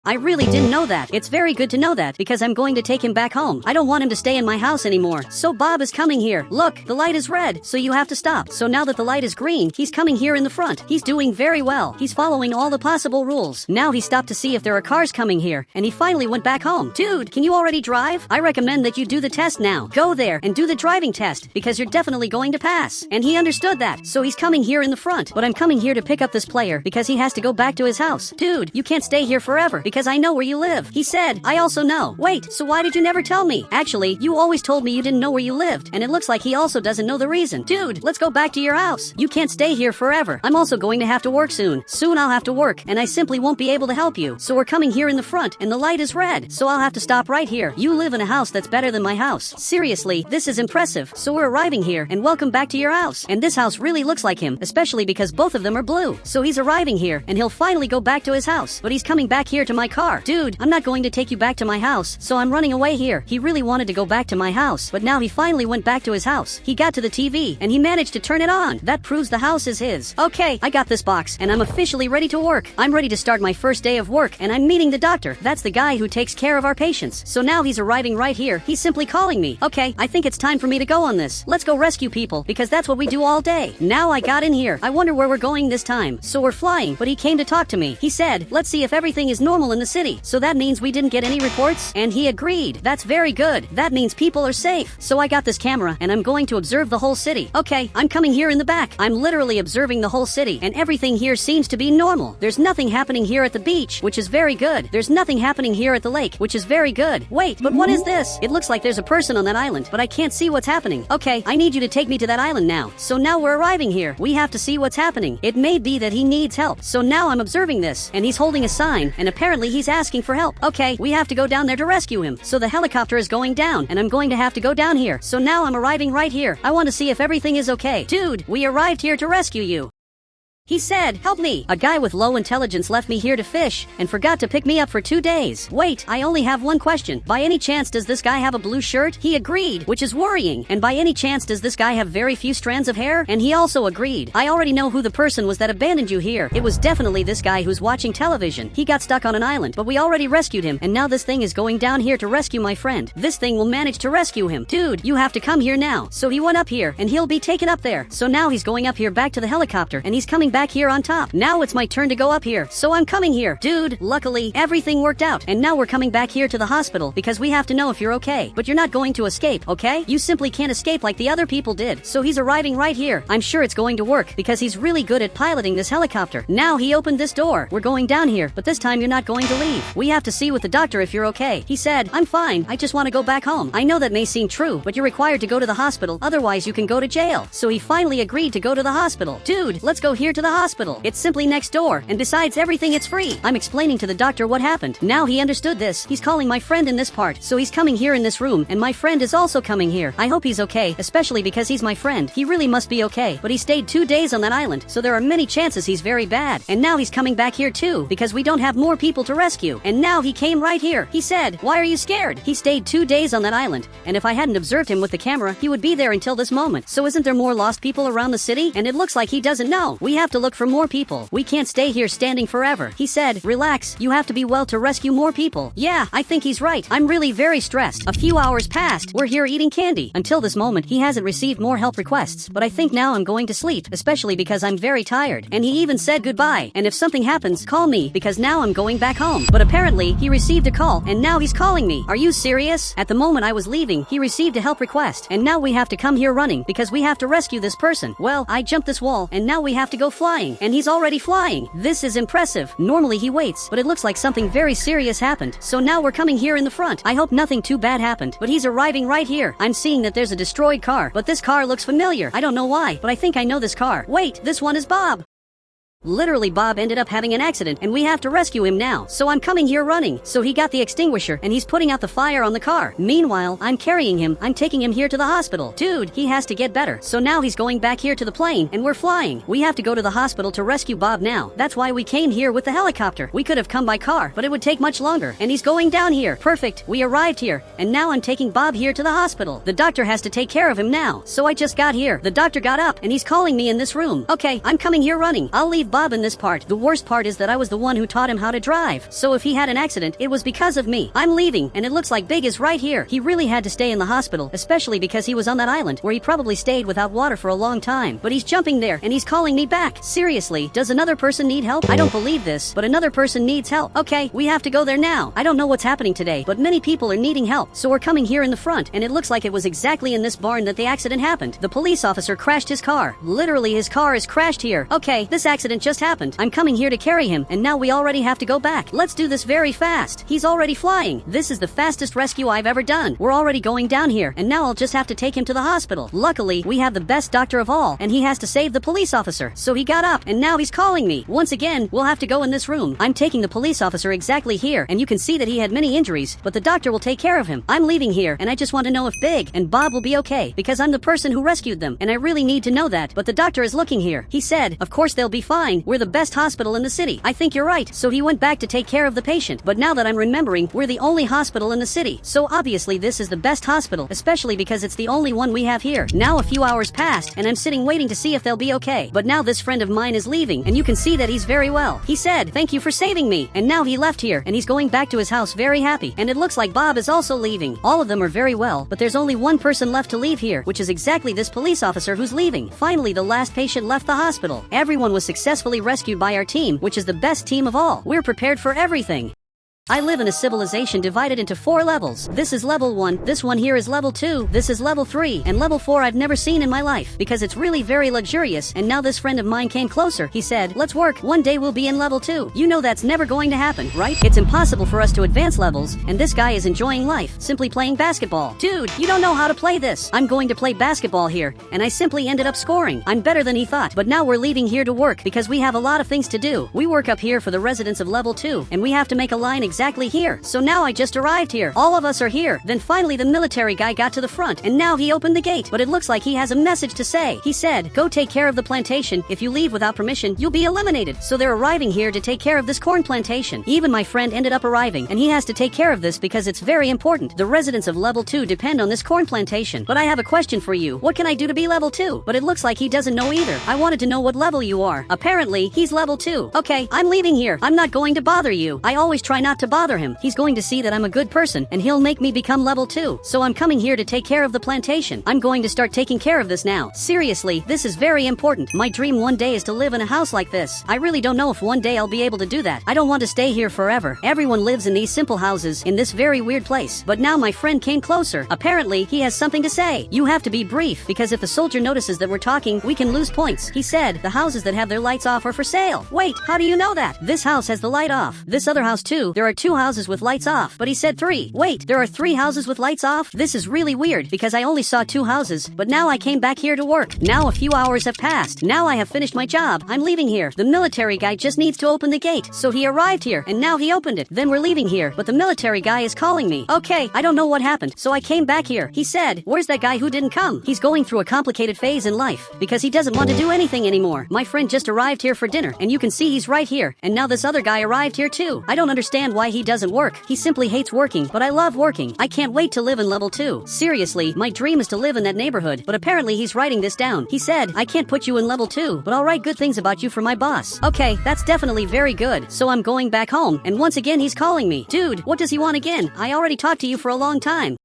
I really didn't know that. It's very good to know that because I'm going to take him back home. I don't want him to stay in my house anymore. So Bob is coming here. Look, the light is red, so you have to stop. So now that the light is green, he's coming here in the front. He's doing very well. He's following all the possible rules. Now he stopped to see if there are cars coming here, and he finally went back home. Dude, can you already drive? I recommend that you do the test now. Go there and do the driving test because you're definitely going to pass. And he understood that, so he's coming here in the front. But I'm coming here to pick up this player because he has to go back to his house. Dude, you can't stay here forever because I know where you live. He said, I also know. Wait, so why did you never tell me? Actually, you always told me you didn't know where you lived, and it looks like he also doesn't know the reason. Dude, let's go back to your house. You can't stay here forever. I'm also going to have to work soon. Soon I'll have to work, and I simply won't be able to help you. So we're coming here in the front, and the light is red, so I'll have to stop right here. You live in a house that's better than my house. Seriously, this is impressive. So we're arriving here, and welcome back to your house. And this house really looks like him, especially because both of them are blue. So he's arriving here, and he'll finally go back to his house. But he's coming back here to my car. Dude, I'm not going to take you back to my house, so I'm running away here. He really wanted to go back to my house, but now he finally went back to his house. He got to the TV, and he managed to turn it on. That proves the house is his. Okay, I got this box, and I'm officially ready to work. I'm ready to start my first day of work, and I'm meeting the doctor. That's the guy who takes care of our patients. So now he's arriving right here. He's simply calling me. Okay, I think it's time for me to go on this. Let's go rescue people, because that's what we do all day. Now I got in here. I wonder where we're going this time. So we're flying, but he came to talk to me. He said, let's see if everything is normal in the city. So that means we didn't get any reports, and he agreed. That's very good. That means people are safe. So I got this camera, and I'm going to observe the whole city. Okay, I'm coming here in the back. I'm literally observing the whole city, and everything here seems to be normal. There's nothing happening here at the beach, which is very good. There's nothing happening here at the lake, which is very good. Wait, but what is this? It looks like there's a person on that island, but I can't see what's happening. Okay, I need you to take me to that island now. So now we're arriving here. We have to see what's happening. It may be that he needs help. So now I'm observing this, and he's holding a sign, and apparently he's asking for help. Okay, we have to go down there to rescue him. So the helicopter is going down, and I'm going to have to go down here. So now I'm arriving right here. I want to see if everything is okay. Dude, we arrived here to rescue you. He said, help me. A guy with low intelligence left me here to fish and forgot to pick me up for 2 days. Wait, I only have one question. By any chance does this guy have a blue shirt? He agreed, which is worrying. And by any chance does this guy have very few strands of hair? And he also agreed. I already know who the person was that abandoned you here. It was definitely this guy who's watching television. He got stuck on an island, but we already rescued him, and now this thing is going down here to rescue my friend. This thing will manage to rescue him. Dude, you have to come here now. So he went up here, and he'll be taken up there. So now he's going up here back to the helicopter, and he's coming back here on top. Now it's my turn to go up here, so I'm coming here. Dude, luckily, everything worked out, and now we're coming back here to the hospital because we have to know if you're okay. But you're not going to escape, okay? You simply can't escape like the other people did. So he's arriving right here. I'm sure it's going to work because he's really good at piloting this helicopter. Now he opened this door. We're going down here, but this time you're not going to leave. We have to see with the doctor if you're okay. He said, I'm fine. I just want to go back home. I know that may seem true, but you're required to go to the hospital. Otherwise, you can go to jail. So he finally agreed to go to the hospital. Dude, let's go here to the hospital. It's simply next door, and besides everything, it's free. I'm explaining to the doctor what happened. Now he understood this. He's calling my friend in this part, so he's coming here in this room, and my friend is also coming here. I hope he's okay, especially because he's my friend. He really must be okay, but he stayed 2 days on that island, so there are many chances he's very bad. And now he's coming back here too, because we don't have more people to rescue. And now he came right here. He said, why are you scared? He stayed 2 days on that island, and if I hadn't observed him with the camera, he would be there until this moment. So isn't there more lost people around the city? And it looks like he doesn't know. We have to look for more people. We can't stay here standing forever. He said, relax, you have to be well to rescue more people. Yeah, I think he's right. I'm really very stressed. A few hours passed. We're here eating candy. Until this moment, he hasn't received more help requests, but I think now I'm going to sleep, especially because I'm very tired. And he even said goodbye. And if something happens, call me, because now I'm going back home. But apparently, he received a call, and now he's calling me. Are you serious? At the moment I was leaving, he received a help request, and now we have to come here running, because we have to rescue this person. Well, I jumped this wall, and now we have to go flying, and he's already flying. This is impressive. Normally he waits, but it looks like something very serious happened. So now we're coming here in the front. I hope nothing too bad happened, but he's arriving right here. I'm seeing that there's a destroyed car, but this car looks familiar. I don't know why, but I think I know this car. Wait, this one is Bob. Literally, Bob ended up having an accident, and we have to rescue him now. So I'm coming here running. So he got the extinguisher, and he's putting out the fire on the car. Meanwhile, I'm carrying him. I'm taking him here to the hospital. Dude, he has to get better. So now he's going back here to the plane, and we're flying. We have to go to the hospital to rescue Bob now. That's why we came here with the helicopter. We could have come by car, but it would take much longer. And he's going down here. Perfect. We arrived here, and now I'm taking Bob here to the hospital. The doctor has to take care of him now. So I just got here. The doctor got up, and he's calling me in this room. Okay, I'm coming here running. I'll leave believe Bob in this part. The worst part is that I was the one who taught him how to drive. So if he had an accident, it was because of me. I'm leaving, and it looks like Big is right here. He really had to stay in the hospital, especially because he was on that island where he probably stayed without water for a long time. But he's jumping there, and he's calling me back. Seriously, does another person need help? I don't believe this, but another person needs help. Okay, we have to go there now. I don't know what's happening today, but many people are needing help. So we're coming here in the front, and it looks like it was exactly in this barn that the accident happened. The police officer crashed his car. Literally, his car is crashed here. Okay, this accident just happened. I'm coming here to carry him, and now we already have to go back. Let's do this very fast. He's already flying. This is the fastest rescue I've ever done. We're already going down here, and now I'll just have to take him to the hospital. Luckily, we have the best doctor of all, and he has to save the police officer. So he got up, and now he's calling me. Once again, we'll have to go in this room. I'm taking the police officer exactly here, and you can see that he had many injuries, but the doctor will take care of him. I'm leaving here, and I just want to know if Big and Bob will be okay, because I'm the person who rescued them, and I really need to know that, but the doctor is looking here. He said, of course they'll be fine. We're the best hospital in the city. I think you're right. So he went back to take care of the patient, but now that I'm remembering, we're the only hospital in the city. So obviously this is the best hospital, especially because it's the only one we have here. Now a few hours passed, and I'm sitting waiting to see if they'll be okay, but now this friend of mine is leaving, and you can see that he's very well. He said, thank you for saving me, and now he left here, and he's going back to his house very happy, and it looks like Bob is also leaving. All of them are very well, but there's only one person left to leave here, which is exactly this police officer who's leaving. Finally, the last patient left the hospital. Everyone was successfully rescued by our team, which is the best team of all. We're prepared for everything. I live in a civilization divided into 4 levels. This is level 1, this one here is level 2, this is level 3, and level 4 I've never seen in my life, because it's really very luxurious, and now this friend of mine came closer. He said, let's work, one day we'll be in level 2. You know that's never going to happen, right? It's impossible for us to advance levels, and this guy is enjoying life, simply playing basketball. Dude, you don't know how to play this. I'm going to play basketball here, and I simply ended up scoring. I'm better than he thought, but now we're leaving here to work, because we have a lot of things to do. We work up here for the residents of level 2, and we have to make a line exactly here. So now I just arrived here. All of us are here. Then finally the military guy got to the front, and now he opened the gate. But it looks like he has a message to say. He said, go take care of the plantation. If you leave without permission, you'll be eliminated. So they're arriving here to take care of this corn plantation. Even my friend ended up arriving, and he has to take care of this because it's very important. The residents of level 2 depend on this corn plantation. But I have a question for you. What can I do to be level 2? But it looks like he doesn't know either. I wanted to know what level you are. Apparently, he's level 2. Okay, I'm leaving here. I'm not going to bother you. I always try not to bother him. He's going to see that I'm a good person, and he'll make me become level 2. So I'm coming here to take care of the plantation. I'm going to start taking care of this now. Seriously, this is very important. My dream one day is to live in a house like this. I really don't know if one day I'll be able to do that. I don't want to stay here forever. Everyone lives in these simple houses in this very weird place. But now my friend came closer. Apparently, he has something to say. You have to be brief, because if the soldier notices that we're talking, we can lose points. He said, the houses that have their lights off are for sale. Wait, how do you know that? This house has the light off. This other house too. There are 2 houses with lights off. But he said 3. Wait, there are 3 houses with lights off? This is really weird, because I only saw 2 houses, but now I came back here to work. Now a few hours have passed. Now I have finished my job. I'm leaving here. The military guy just needs to open the gate. So he arrived here, and now he opened it. Then we're leaving here, but the military guy is calling me. Okay, I don't know what happened, so I came back here. He said, where's that guy who didn't come? He's going through a complicated phase in life, because he doesn't want to do anything anymore. My friend just arrived here for dinner, and you can see he's right here. And now this other guy arrived here too. I don't understand why he doesn't work. He simply hates working, but I love working. I can't wait to live in level 2. Seriously, my dream is to live in that neighborhood, but apparently he's writing this down. He said, I can't put you in level 2, but I'll write good things about you for my boss. Okay, that's definitely very good. So I'm going back home, and once again he's calling me. Dude, what does he want again? I already talked to you for a long time.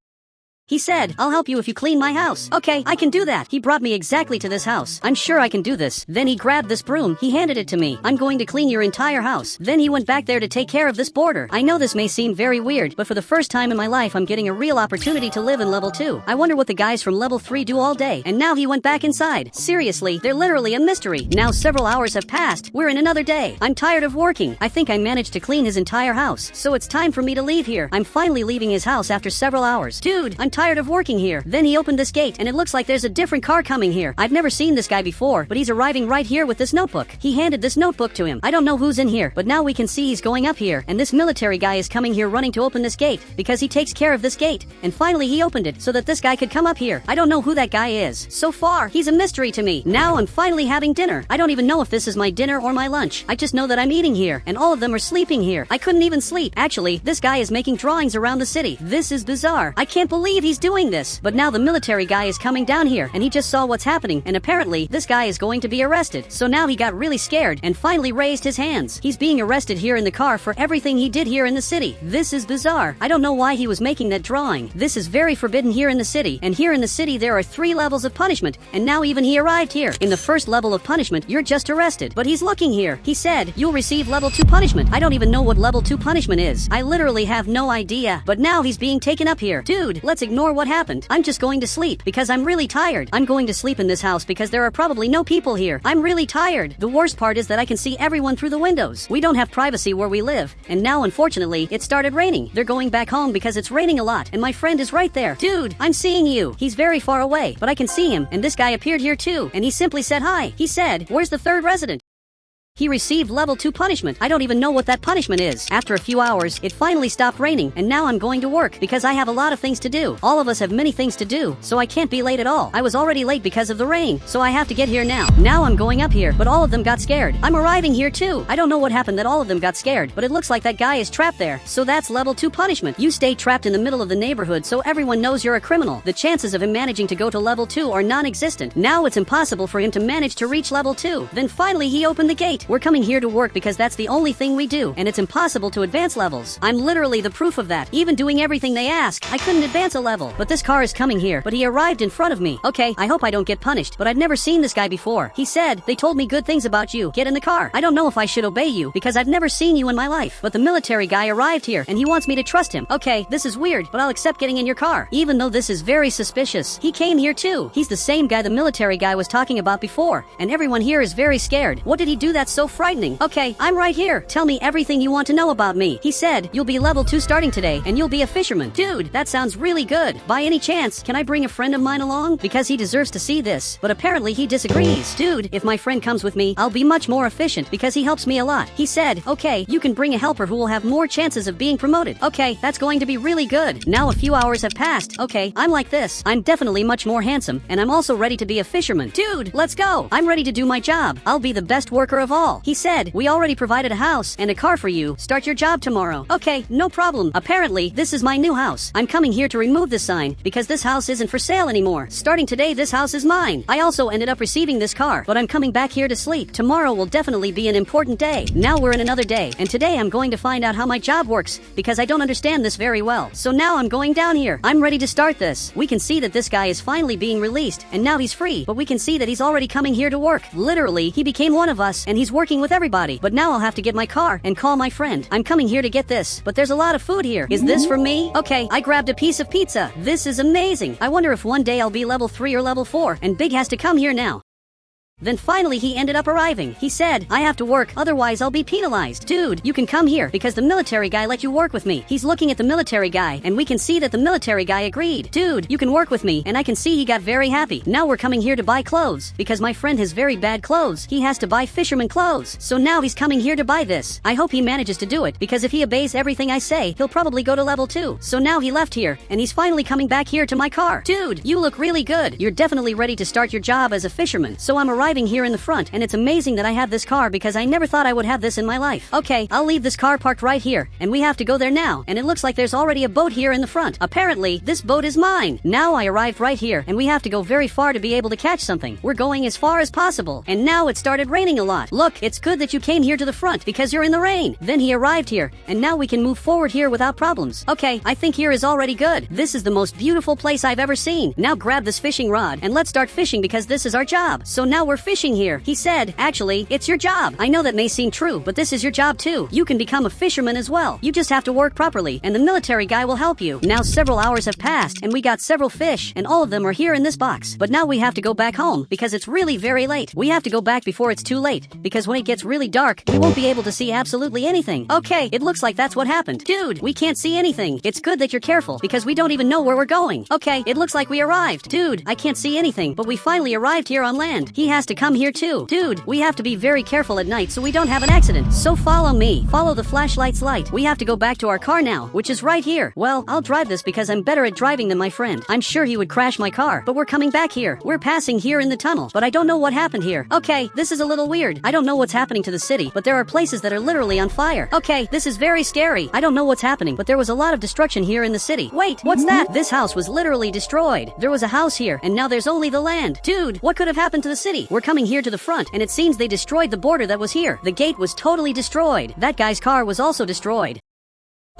He said, I'll help you if you clean my house. Okay, I can do that. He brought me exactly to this house. I'm sure I can do this. Then he grabbed this broom. He handed it to me. I'm going to clean your entire house. Then he went back there to take care of this border. I know this may seem very weird, but for the first time in my life I'm getting a real opportunity to live in level 2. I wonder what the guys from level 3 do all day. And now he went back inside. Seriously, they're literally a mystery. Now several hours have passed. We're in another day. I'm tired of working. I think I managed to clean his entire house. So it's time for me to leave here. I'm finally leaving his house after several hours. Dude, I'm tired of working here. Then he opened this gate, and it looks like there's a different car coming here. I've never seen this guy before, but he's arriving right here with this notebook. He handed this notebook to him. I don't know who's in here, but now we can see he's going up here, and this military guy is coming here running to open this gate, because he takes care of this gate. And finally he opened it, so that this guy could come up here. I don't know who that guy is. So far, he's a mystery to me. Now I'm finally having dinner. I don't even know if this is my dinner or my lunch. I just know that I'm eating here, and all of them are sleeping here. I couldn't even sleep. Actually, this guy is making drawings around the city. This is bizarre. I can't believe that he's doing this. But now the military guy is coming down here, and he just saw what's happening, and apparently this guy is going to be arrested. So now he got really scared and finally raised his hands. He's being arrested here in the car for everything he did here in the city. This is bizarre. I don't know why he was making that drawing. This is very forbidden here in the city, and here in the city there are 3 levels of punishment, and now even he arrived here. In the first level of punishment, you're just arrested. But he's looking here. He said, you'll receive level 2 punishment. I don't even know what level 2 punishment is. I literally have no idea. But now he's being taken up here. Dude, let's ignore what happened. I'm just going to sleep because I'm really tired. I'm going to sleep in this house because there are probably no people here. I'm really tired. The worst part is that I can see everyone through the windows. We don't have privacy where we live. And now, unfortunately, it started raining. They're going back home because it's raining a lot. And my friend is right there. Dude, I'm seeing you. He's very far away, but I can see him. And this guy appeared here too. And he simply said hi. He said, where's the 3rd resident? He received level 2 punishment. I don't even know what that punishment is. After a few hours, it finally stopped raining, and now I'm going to work because I have a lot of things to do. All of us have many things to do, so I can't be late at all. I was already late because of the rain, so I have to get here now. Now I'm going up here, but all of them got scared. I'm arriving here too. I don't know what happened that all of them got scared, but it looks like that guy is trapped there. So that's level 2 punishment. You stay trapped in the middle of the neighborhood so everyone knows you're a criminal. The chances of him managing to go to level 2 are non-existent. Now it's impossible for him to manage to reach level 2. Then finally he opened the gate. We're coming here to work because that's the only thing we do, and it's impossible to advance levels. I'm literally the proof of that. Even doing everything they ask, I couldn't advance a level. But this car is coming here, but he arrived in front of me. Okay, I hope I don't get punished, but I've never seen this guy before. He said, they told me good things about you. Get in the car. I don't know if I should obey you because I've never seen you in my life. But the military guy arrived here, and he wants me to trust him. Okay, this is weird, but I'll accept getting in your car. Even though this is very suspicious. He came here too. He's the same guy the military guy was talking about before, and everyone here is very scared. What did he do that's so frightening? Okay, I'm right here. Tell me everything you want to know about me. He said, you'll be level 2 starting today, and you'll be a fisherman. Dude, that sounds really good. By any chance, can I bring a friend of mine along? Because he deserves to see this. But apparently he disagrees. Dude, if my friend comes with me, I'll be much more efficient because he helps me a lot. He said, okay, you can bring a helper who will have more chances of being promoted. Okay, that's going to be really good. Now a few hours have passed. Okay, I'm like this. I'm definitely much more handsome, and I'm also ready to be a fisherman. Dude, let's go. I'm ready to do my job. I'll be the best worker of all. He said, we already provided a house and a car for you. Start your job tomorrow. Okay, no problem. Apparently, this is my new house. I'm coming here to remove this sign because this house isn't for sale anymore. Starting today, this house is mine. I also ended up receiving this car, but I'm coming back here to sleep. Tomorrow will definitely be an important day. Now we're in another day, and today I'm going to find out how my job works because I don't understand this very well. So now I'm going down here. I'm ready to start this. We can see that this guy is finally being released, and now he's free, but we can see that he's already coming here to work. Literally, he became one of us, and he's working with everybody. But now I'll have to get my car and call my friend. I'm coming here to get this, but there's a lot of food here. Is this for me? Okay, I grabbed a piece of pizza. This is amazing. I wonder if one day I'll be level 3 or level 4, and Big has to come here now. Then finally he ended up arriving. He said, I have to work, otherwise I'll be penalized. Dude, you can come here because the military guy let you work with me. He's looking at the military guy, and we can see that the military guy agreed. Dude, you can work with me, and I can see he got very happy. Now we're coming here to buy clothes because my friend has very bad clothes. He has to buy fisherman clothes. So now he's coming here to buy this. I hope he manages to do it because if he obeys everything I say, he'll probably go to level 2. So now he left here, and he's finally coming back here to my car. Dude, you look really good. You're definitely ready to start your job as a fisherman. So I'm arriving here in the front, and it's amazing that I have this car because I never thought I would have this in my life. Okay, I'll leave this car parked right here, and we have to go there now, and it looks like there's already a boat here in the front. Apparently, this boat is mine. Now I arrived right here, and we have to go very far to be able to catch something. We're going as far as possible, and now it started raining a lot. Look, it's good that you came here to the front because you're in the rain. Then he arrived here, and now we can move forward here without problems. Okay, I think here is already good. This is the most beautiful place I've ever seen. Now grab this fishing rod, and let's start fishing because this is our job. So now we're fishing here. He said, actually, it's your job. I know that may seem true, but this is your job too. You can become a fisherman as well. You just have to work properly, and the military guy will help you. Now several hours have passed, and we got several fish, and all of them are here in this box. But now we have to go back home, because it's really very late. We have to go back before it's too late, because when it gets really dark, we won't be able to see absolutely anything. Okay, it looks like that's what happened. Dude, we can't see anything. It's good that you're careful, because we don't even know where we're going. Okay, it looks like we arrived. Dude, I can't see anything, but we finally arrived here on land. He has has to come here too. Dude, we have to be very careful at night so we don't have an accident. So follow me. Follow the flashlight's light. We have to go back to our car now, which is right here. Well, I'll drive this because I'm better at driving than my friend. I'm sure he would crash my car, but we're coming back here. We're passing here in the tunnel, but I don't know what happened here. Okay, this is a little weird. I don't know what's happening to the city, but there are places that are literally on fire. Okay, this is very scary. I don't know what's happening, but there was a lot of destruction here in the city. Wait, what's that? This house was literally destroyed. There was a house here, and now there's only the land. Dude, what could have happened to the city? We're coming here to the front, and it seems they destroyed the border that was here. The gate was totally destroyed. That guy's car was also destroyed.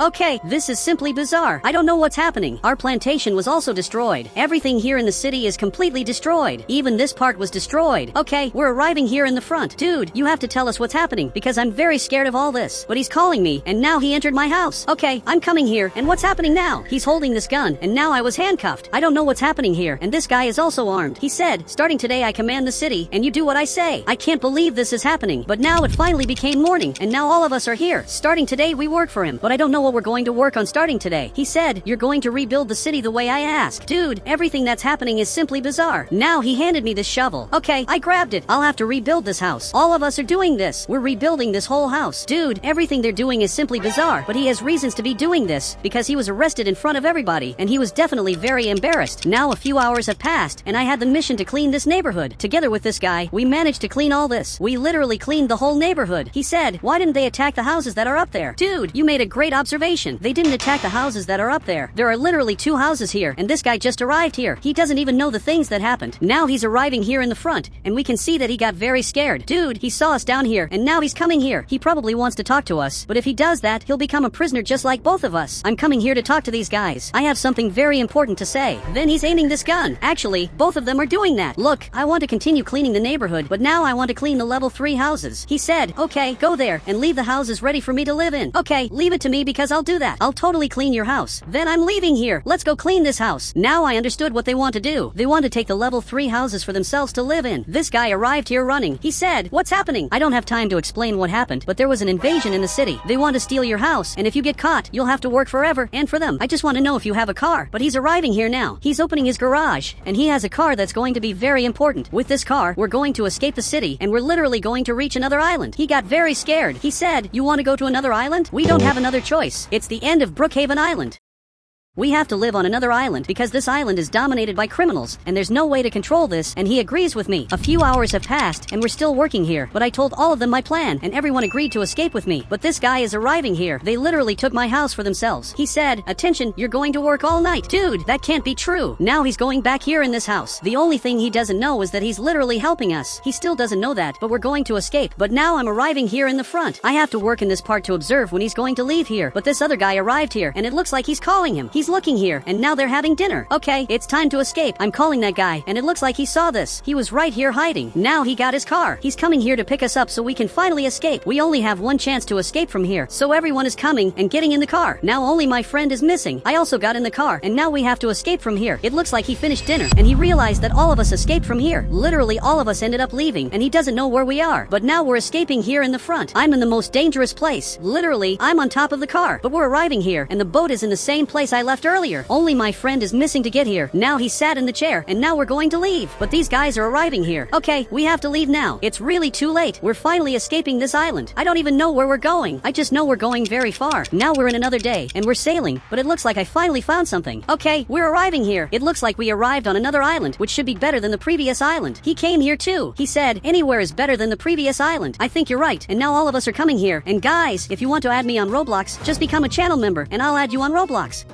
Okay, this is simply bizarre. I don't know what's happening. Our plantation was also destroyed. Everything here in the city is completely destroyed. Even this part was destroyed. Okay, we're arriving here in the front. Dude, you have to tell us what's happening because I'm very scared of all this. But he's calling me, and now he entered my house. Okay, I'm coming here, and what's happening now? He's holding this gun, and now I was handcuffed. I don't know what's happening here, and this guy is also armed. He said, starting today I command the city, and you do what I say. I can't believe this is happening, but now it finally became morning, and now all of us are here. Starting today we work for him, but I don't know what we're going to work on starting today. He said, you're going to rebuild the city the way I asked. Dude, everything that's happening is simply bizarre. Now he handed me this shovel. Okay, I grabbed it. I'll have to rebuild this house. All of us are doing this. We're rebuilding this whole house. Dude, everything they're doing is simply bizarre, but he has reasons to be doing this because he was arrested in front of everybody, and he was definitely very embarrassed. Now a few hours have passed, and I had the mission to clean this neighborhood. Together with this guy, we managed to clean all this. We literally cleaned the whole neighborhood. He said, why didn't they attack the houses that are up there? Dude, you made a great observation. They didn't attack the houses that are up there. There are literally 2 houses here, and this guy just arrived here. He doesn't even know the things that happened. Now he's arriving here in the front, and we can see that he got very scared. Dude, he saw us down here, and now he's coming here. He probably wants to talk to us, but if he does that, he'll become a prisoner just like both of us. I'm coming here to talk to these guys. I have something very important to say. Then he's aiming this gun. Actually, both of them are doing that. Look, I want to continue cleaning the neighborhood, but now I want to clean the level 3 houses. He said, okay, go there, and leave the houses ready for me to live in. Okay, leave it to me because I'll do that. I'll totally clean your house. Then I'm leaving here. Let's go clean this house. Now I understood what they want to do. They want to take the level 3 houses for themselves to live in. This guy arrived here running. He said, what's happening? I don't have time to explain what happened, but there was an invasion in the city. They want to steal your house, and if you get caught, you'll have to work forever, and for them. I just want to know if you have a car. But he's arriving here now. He's opening his garage, and he has a car that's going to be very important. With this car, we're going to escape the city, and we're literally going to reach another island. He got very scared. He said, you want to go to another island? We don't have another choice. It's the end of Brookhaven Island. We have to live on another island because this island is dominated by criminals, and there's no way to control this, and he agrees with me. A few hours have passed, and we're still working here, but I told all of them my plan, and everyone agreed to escape with me. But this guy is arriving here. They literally took my house for themselves. He said, attention, you're going to work all night. Dude, that can't be true. Now he's going back here in this house. The only thing he doesn't know is that he's literally helping us. He still doesn't know that, but we're going to escape. But now I'm arriving here in the front. I have to work in this part to observe when he's going to leave here, but this other guy arrived here, and it looks like he's calling him. He's looking here, and now they're having dinner. Okay, it's time to escape. I'm calling that guy, and it looks like he saw this. He was right here hiding. Now he got his car. He's coming here to pick us up so we can finally escape. We only have one chance to escape from here, so everyone is coming and getting in the car. Now only my friend is missing. I also got in the car, and now we have to escape from here. It looks like he finished dinner, and he realized that all of us escaped from here. Literally all of us ended up leaving, and he doesn't know where we are. But now we're escaping here in the front. I'm in the most dangerous place. Literally, I'm on top of the car, but we're arriving here, and the boat is in the same place I left earlier. Only my friend is missing to get here. Now he sat in the chair, and now we're going to leave. But these guys are arriving here. Okay, we have to leave now. It's really too late. We're finally escaping this island. I don't even know where we're going. I just know we're going very far. Now we're in another day, and we're sailing, but it looks like I finally found something. Okay, we're arriving here. It looks like we arrived on another island, which should be better than the previous island. He came here too. He said, anywhere is better than the previous island. I think you're right, and now all of us are coming here. And guys, if you want to add me on Roblox, just become a channel member, and I'll add you on Roblox.